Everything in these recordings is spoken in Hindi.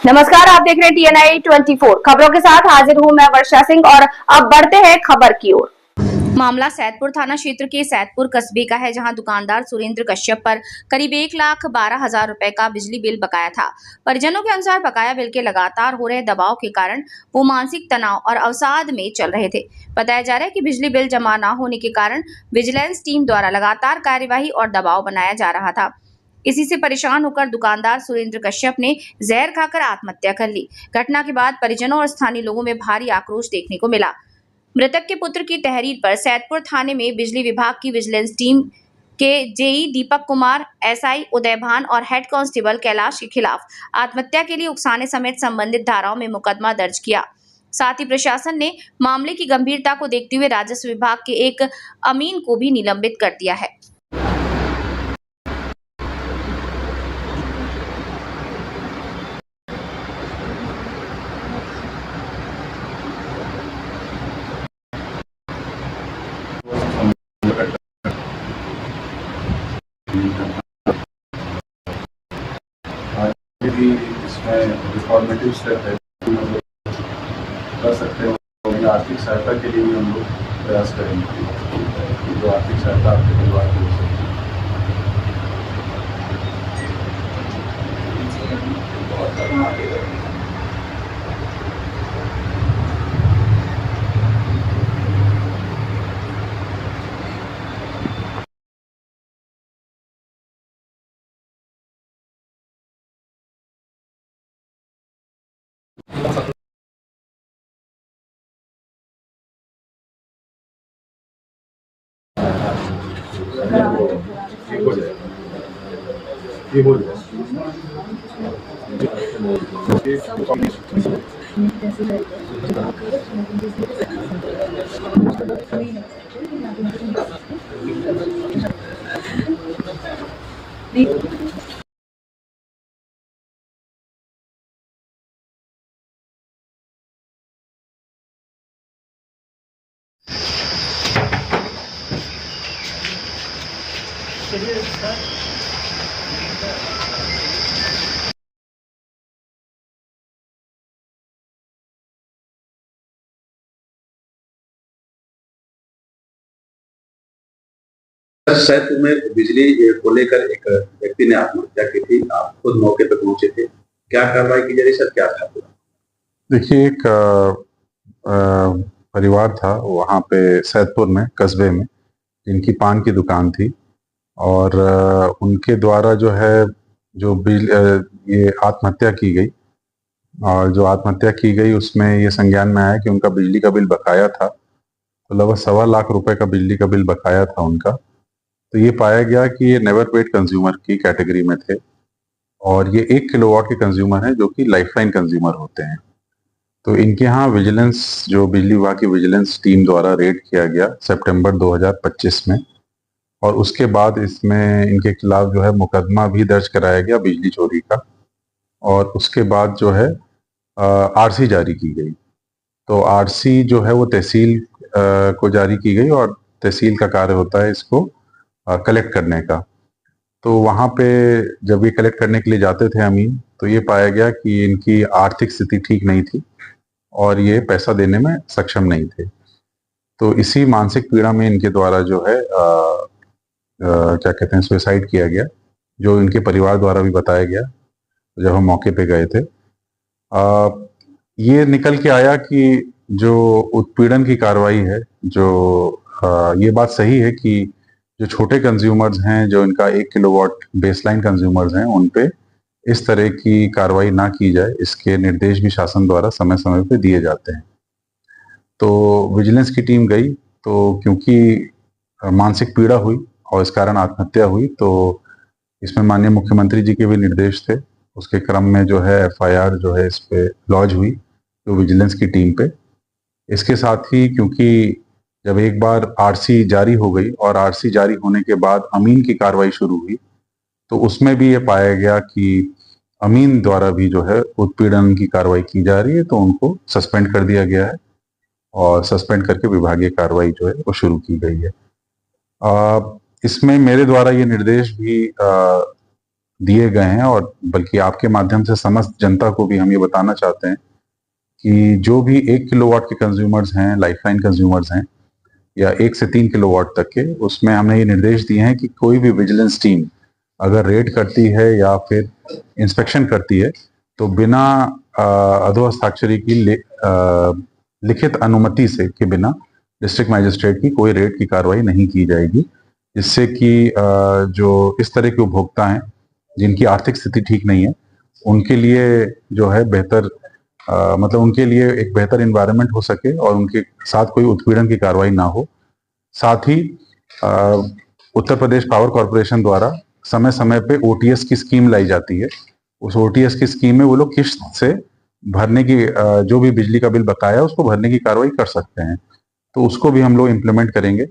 नमस्कार, आप देख रहे हैं TNI 24 खबरों के साथ हाजिर हूं मैं वर्षा सिंह। और अब बढ़ते हैं खबर की ओर। मामला सैदपुर थाना क्षेत्र के सैदपुर कस्बे का है, जहां दुकानदार सुरेंद्र कश्यप पर करीब 1,12,000 रुपए का बिजली बिल बकाया था। परिजनों के अनुसार बकाया बिल के लगातार हो रहे दबाव के कारण वो मानसिक तनाव और अवसाद में चल रहे थे। बताया जा रहा है कि बिजली बिल जमा न होने के कारण विजिलेंस टीम द्वारा लगातार कार्यवाही और दबाव बनाया जा रहा था। इसी से परेशान होकर दुकानदार सुरेंद्र कश्यप ने जहर खाकर आत्महत्या कर ली। घटना के बाद परिजनों और स्थानीय लोगों में भारी आक्रोश देखने को मिला। मृतक के पुत्र की तहरीर पर सैदपुर थाने में बिजली विभाग की विजिलेंस टीम के जेई दीपक कुमार, एसआई उदय भान और हेड कांस्टेबल कैलाश के खिलाफ आत्महत्या के लिए उकसाने समेत संबंधित धाराओं में मुकदमा दर्ज किया। साथ ही प्रशासन ने मामले की गंभीरता को देखते हुए राजस्व विभाग के एक अमीन को भी निलंबित कर दिया है। भी इसमें रिफॉर्मेटिव स्टेप है, कर सकते हो। आर्थिक सहायता के लिए भी हम लोग प्रयास करेंगे, जो आर्थिक सहायता आपके परिवार को हो सकती है। ये बोल सैदपुर में बिजली को लेकर एक व्यक्ति ने आत्महत्या की थी। आप खुद मौके पर पहुंचे थे, क्या कार्रवाई की जा रही सर, क्या था? देखिए, एक परिवार था वहाँ पे सैदपुर में कस्बे में, जिनकी पान की दुकान थी और उनके द्वारा जो है ये आत्महत्या की गई। और जो आत्महत्या की गई उसमें ये संज्ञान में आया कि उनका बिजली का बिल बकाया था, तो लगभग 1.25 लाख रुपए का बिजली का बिल बकाया था उनका। तो ये पाया गया कि ये नेवर पेड कंज्यूमर की कैटेगरी में थे और ये 1 किलोवाट के कंज्यूमर हैं, जो कि लाइफलाइन कंज्यूमर होते हैं। तो इनके यहाँ विजिलेंस, जो बिजली विभाग की विजिलेंस टीम द्वारा रेड किया गया सितंबर 2025 में, और उसके बाद इसमें इनके खिलाफ जो है मुकदमा भी दर्ज कराया गया बिजली चोरी का, और उसके बाद जो है आरसी जारी की गई। तो आरसी जो है वो तहसील को जारी की गई और तहसील का कार्य होता है इसको कलेक्ट करने का। तो वहाँ पे जब ये कलेक्ट करने के लिए जाते थे अमीन, तो ये पाया गया कि इनकी आर्थिक स्थिति ठीक नहीं थी और ये पैसा देने में सक्षम नहीं थे। तो इसी मानसिक पीड़ा में इनके द्वारा जो है क्या कहते हैं, सुसाइड किया गया, जो इनके परिवार द्वारा भी बताया गया जब हम मौके पे गए थे। ये निकल के आया कि जो उत्पीड़न की कार्रवाई है, जो ये बात सही है कि जो छोटे कंज्यूमर्स हैं, जो इनका 1 किलोवाट बेसलाइन कंज्यूमर्स हैं, उन पे इस तरह की कार्रवाई ना की जाए, इसके निर्देश भी शासन द्वारा समय समय पे दिए जाते हैं। तो विजिलेंस की टीम गई, तो क्योंकि मानसिक पीड़ा हुई और इस कारण आत्महत्या हुई, तो इसमें माननीय मुख्यमंत्री जी के भी निर्देश थे। उसके क्रम में जो है एफआईआर जो है इस पे लॉन्च हुई, जो विजिलेंस की टीम पे। इसके साथ ही क्योंकि जब एक बार आरसी जारी हो गई और आरसी जारी होने के बाद अमीन की कार्रवाई शुरू हुई, तो उसमें भी ये पाया गया कि अमीन द्वारा भी जो है उत्पीड़न की कार्रवाई की जा रही है, तो उनको सस्पेंड कर दिया गया है और सस्पेंड करके विभागीय कार्रवाई जो है वो शुरू की गई है। इसमें मेरे द्वारा ये निर्देश भी दिए गए हैं, और बल्कि आपके माध्यम से समस्त जनता को भी हम ये बताना चाहते हैं कि जो भी 1 किलोवाट के कंज्यूमर्स हैं, लाइफलाइन कंज्यूमर्स हैं, या 1 से 3 किलोवाट तक के, उसमें हमने ये निर्देश दिए हैं कि कोई भी विजिलेंस टीम अगर रेड करती है या फिर इंस्पेक्शन करती है तो बिना अधो हस्ताक्षरी की लिखित अनुमति से के बिना डिस्ट्रिक्ट मैजिस्ट्रेट की कोई रेड की कार्रवाई नहीं की जाएगी, जिससे कि जो इस तरह के उपभोक्ता हैं जिनकी आर्थिक स्थिति ठीक नहीं है उनके लिए जो है बेहतर मतलब उनके लिए एक बेहतर इन्वायरमेंट हो सके और उनके साथ कोई उत्पीड़न की कार्रवाई ना हो। साथ ही उत्तर प्रदेश पावर कॉरपोरेशन द्वारा समय समय पे ओटीएस की स्कीम लाई जाती है। उस ओटीएस की स्कीम में वो लोग किस्त से भरने की जो भी बिजली का बिल बकाया है उसको भरने की कार्रवाई कर सकते हैं, तो उसको भी हम लोग इम्प्लीमेंट करेंगे,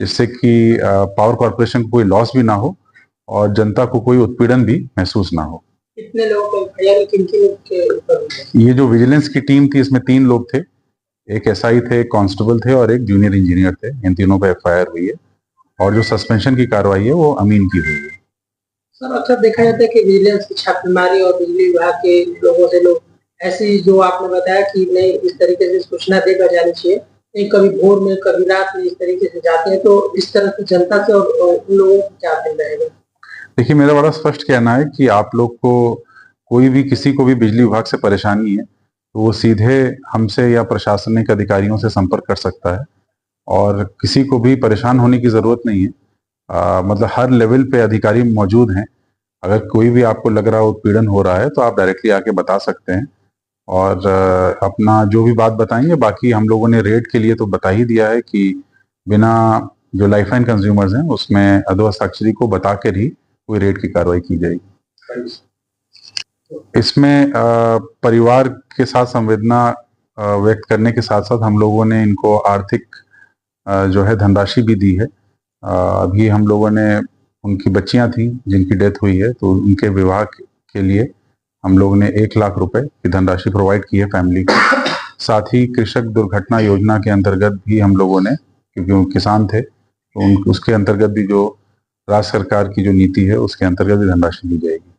जिससे कि पावर कॉरपोरेशन को कोई लॉस भी ना हो और जनता को कोई उत्पीड़न भी महसूस ना हो। कितने लोग किन-किन ऊपर? ये जो विजिलेंस की टीम थी इसमें 3 लोग थे, एक एसआई थे, एक कांस्टेबल थे और एक जूनियर इंजीनियर थे। इन तीनों पे एफआईआर हुई है और जो सस्पेंशन की कार्रवाई है वो अमीन की हुई है। सर अक्सर देखा जाता है कि विजिलेंस की छापेमारी और बिजली विभाग के लोगों से लोग ऐसी जो आपने बताया कि नहीं इस तरीके से सूचना देकर जानी चाहिए, नहीं कभी भोर में कभी रात में इस तरीके से जाते हैं, तो इस तरह की जनता से और उन लोगों को क्या अपील रहेगा? देखिए, मेरा बड़ा स्पष्ट कहना है कि आप लोग को कोई भी किसी को भी बिजली विभाग से परेशानी है तो वो सीधे हमसे या प्रशासनिक अधिकारियों से संपर्क कर सकता है और किसी को भी परेशान होने की जरूरत नहीं है। मतलब हर लेवल पे अधिकारी मौजूद हैं। अगर कोई भी आपको लग रहा है उत्पीड़न हो रहा है तो आप डायरेक्टली आके बता सकते हैं और अपना जो भी बात बताएंगे। बाकी हम लोगों ने रेट के लिए तो बता ही दिया है कि बिना जो लाइफलाइन कंज्यूमर्स हैं उसमें अधो हस्ताक्षरी को बता कर ही कोई रेट की कार्रवाई की जाएगी। इसमें परिवार के साथ संवेदना व्यक्त करने के साथ साथ हम लोगों ने इनको आर्थिक जो है धनराशि भी दी है। अभी हम लोगों ने उनकी बच्चियां थी जिनकी डेथ हुई है तो उनके विवाह के लिए हम लोगों ने 1 लाख रुपए की धनराशि प्रोवाइड की है फैमिली को। साथ ही कृषक दुर्घटना योजना के अंतर्गत भी हम लोगों ने, क्योंकि वो किसान थे तो उसके अंतर्गत भी जो राज्य सरकार की जो नीति है उसके अंतर्गत भी धनराशि दी जाएगी।